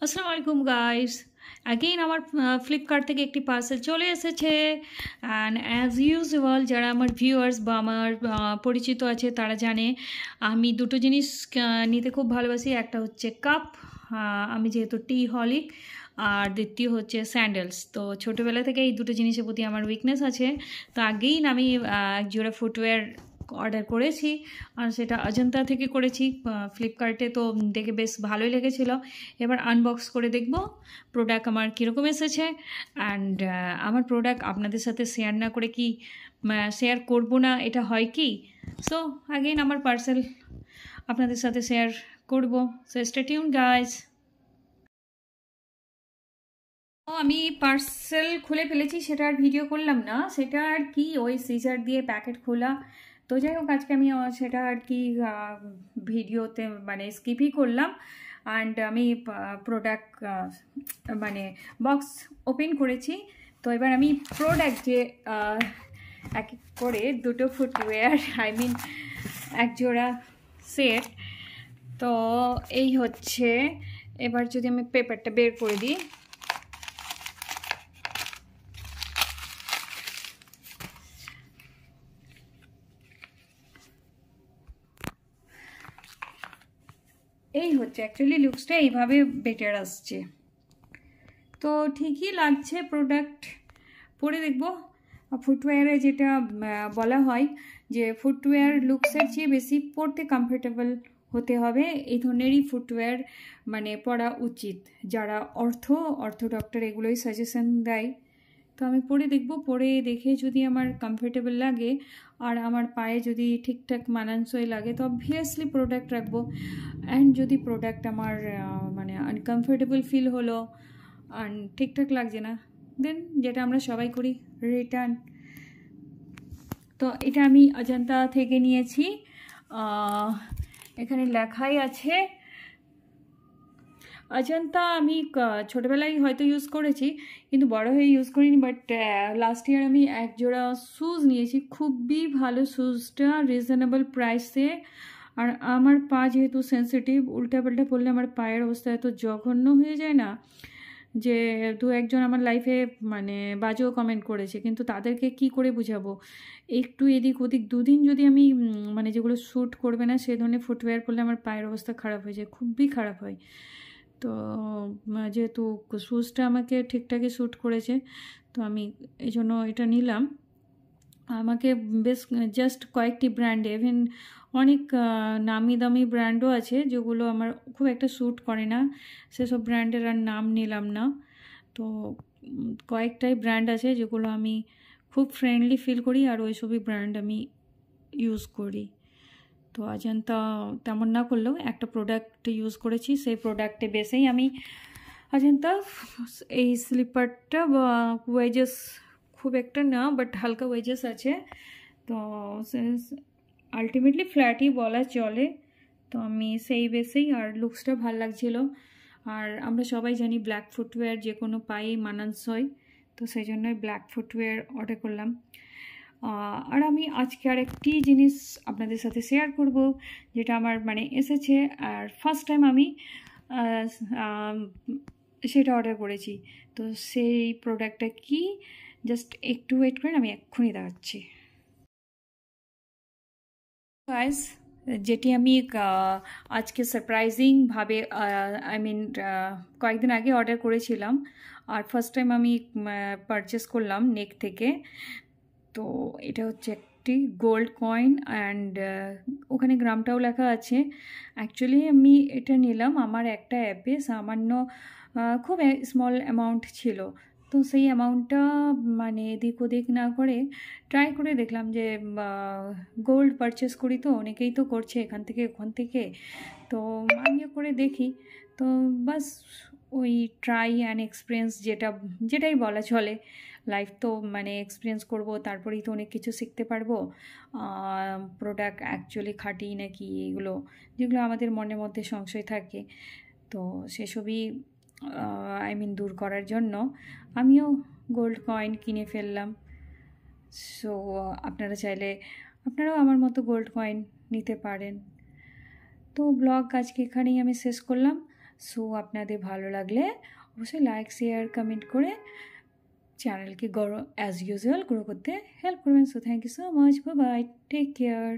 আসসালামু আলাইকুম guys. Again আমার ফ্লিপকার্ট থেকে একটি পার্সেল চলে এসেছে। অ্যান্ড অ্যাজ ইউজুয়াল যারা আমার ভিউয়ার্স বা আমার পরিচিত আছে তারা জানে আমি দুটো জিনিস নিতে খুব ভালোবাসি। একটা হচ্ছে কাপ, আমি যেহেতু টি হলিক, আর দ্বিতীয় হচ্ছে স্যান্ডেলস। তো ছোটোবেলা থেকে এই দুটো জিনিসের প্রতি আমার উইকনেস আছে। তো আগেই আমি এক জোড়া ফুটওয়্যার অর্ডার করেছি, আর সেটা অজন্তা থেকে করেছি ফ্লিপকার্টে। তো দেখে বেশ ভালোই লেগেছিলো। এবার আনবক্স করে দেখব প্রোডাক্ট আমার কীরকম এসেছে। অ্যান্ড আমার প্রোডাক্ট আপনাদের সাথে শেয়ার না করে কি শেয়ার করব না, এটা হয় কি? সো আগেইন আমার পার্সেল আপনাদের সাথে শেয়ার করব। So stay tune guys. আমি পার্সেল খুলে ফেলেছি, সেটা আর ভিডিও করলাম না। সেটা আর কি ওই সিজার দিয়ে প্যাকেট খোলা। তো যাই হোক, আজকে আমি সেটা আর কি ভিডিওতে মানে স্কিপই করলাম। অ্যান্ড আমি প্রোডাক্ট মানে বক্স ওপেন করেছি। তো এবার আমি প্রোডাক্ট যে এক এক করে দুটো ফুটওয়্যার, আই মিন এক জোড়া সেট। তো এই হচ্ছে, এবার যদি আমি পেপারটা বের করে দিই। এই হচ্ছে অ্যাকচুয়ালি লুকসটা এইভাবে বেটার আসছে। তো ঠিকই লাগছে প্রোডাক্ট। পরে দেখব। ফুটওয়্যারে যেটা বলা হয় যে ফুটওয়্যার লুকসের চেয়ে বেশি পরতে কমফোর্টেবল হতে হবে, এই ধরনেরই ফুটওয়্যার মানে পরা উচিত। যারা অর্থ ডক্টর এগুলোই সাজেশন দেয়। তো আমি পরে দেখব, পরে দেখে যদি আমার কমফোর্টেবল লাগে আর আমার পায়ে যদি ঠিকঠাক মানানসই লাগে তো অবভিয়াসলি প্রোডাক্ট রাখবো। অ্যান্ড যদি প্রোডাক্ট আমার মানে আনকমফোর্টেবল ফিল হলো আর ঠিকঠাক লাগছে না, দেন যেটা আমরা সবাই করি, রিটার্ন। তো এটা আমি অজন্তা থেকে নিয়েছি। এখানে লেখাই আছে অজন্তা। আমি ছোটোবেলায় হয়তো ইউজ করেছি, কিন্তু বড় হয়ে ইউজ করিনি। বাট লাস্ট ইয়ার আমি এক জোড়া শ্যুজ নিয়েছি, খুবই ভালো শ্যুজটা, রিজনেবল প্রাইসে। আর আমার পা যেহেতু সেন্সিটিভ, উল্টাপাল্টা পড়লে আমার পায়ের অবস্থা এত জঘন্য হয়ে যায় না, যে দু একজন আমার লাইফে মানে বাজেও কমেন্ট করেছে, কিন্তু তাদেরকে কি করে বুঝাবো? একটু এদিক ওদিক দুদিন যদি আমি মানে যেগুলো শ্যুট করবে না সে ধরনের ফুটওয়্যার পরলে আমার পায়ের অবস্থা খারাপ হয়ে যায়, খুবই খারাপ হয়। তো যেহেতু শ্যুজটা আমাকে ঠিকঠাকই শ্যুট করেছে, তো আমি এই জন্য এটা নিলাম। আমাকে বেশ জাস্ট কয়েকটি ব্র্যান্ডে, ইভেন অনেক নামি দামি ব্র্যান্ডও আছে যেগুলো আমার খুব একটা শ্যুট করে না, সেসব ব্র্যান্ডের আর নাম নিলাম না। তো কয়েকটাই ব্র্যান্ড আছে যেগুলো আমি খুব ফ্রেন্ডলি ফিল করি, আর ওইসবই ব্র্যান্ড আমি ইউজ করি। তো অজন্তা তেমন না করলেও একটা প্রোডাক্ট ইউজ করেছি, সেই প্রোডাক্টে বেসেই আমি অজন্তা এই স্লিপারটা বা ওয়েজেস খুব একটা না, বাট হালকা ওয়েজেস আছে। তো আলটিমেটলি ফ্ল্যাটই বলা চলে। তো আমি সেই বেসেই, আর লুকসটা ভাল লাগছিলো। আর আমরা সবাই জানি ব্ল্যাক ফুটওয়্যার যে কোনো পায়েই মানানসই, তো সেই জন্যই ব্ল্যাক ফুটওয়্যার অর্ডার করলাম। আর আমি আজকে আর একটি জিনিস আপনাদের সাথে শেয়ার করব, যেটা আমার মানে এসেছে আর ফার্স্ট টাইম আমি সেটা অর্ডার করেছি। তো সেই প্রোডাক্টটা কি, জাস্ট একটু ওয়েট করেন, আমি এক্ষুনি দেখাচ্ছি। গাইস, যেটি আমি আজকে সারপ্রাইজিংভাবে আই মিন কয়েকদিন আগে অর্ডার করেছিলাম, আর ফার্স্ট টাইম আমি পারচেস করলাম নেক থেকে। তো এটা হচ্ছে একটি গোল্ড কয়েন, অ্যান্ড ওখানে গ্রামটাও লেখা আছে। অ্যাকচুয়ালি আমি এটা নিলাম আমার একটা অ্যাপে, সামান্য খুব স্মল অ্যামাউন্ট ছিল। তো সেই অ্যামাউন্টটা মানে এদিক ওদিক না করে ট্রাই করে দেখলাম যে গোল্ড পারচেস করি, তো অনেকেই তো করছে এখান থেকে ওখান থেকে, তো আমিও করে দেখি। তো বাস ওই ট্রাই অ্যান্ড এক্সপিরিয়েন্স যেটাই বলা চলে। লাইফ তো মানে এক্সপিরিয়েন্স করব, তারপরেই তো অনেক কিছু শিখতে পারবো। প্রোডাক্ট অ্যাকচুয়ালি খাঁটি নাকি, এগুলো যেগুলো আমাদের মনের মধ্যে সংশয় থাকে, তো সেসবই আই মিন দূর করার জন্য আমিও গোল্ড কয়েন কিনে ফেললাম। সো আপনারা চাইলে আপনারাও আমার মতো গোল্ড কয়েন নিতে পারেন। তো ব্লগ আজকে এখানেই আমি শেষ করলাম। সো আপনাদের ভালো লাগলে অবশ্যই লাইক শেয়ার কমেন্ট করে চ্যানেলকে গ্রো অ্যাজ ইউজুয়াল গ্রো করতে হেল্প করবেন। So thank you so much, bye bye, take care.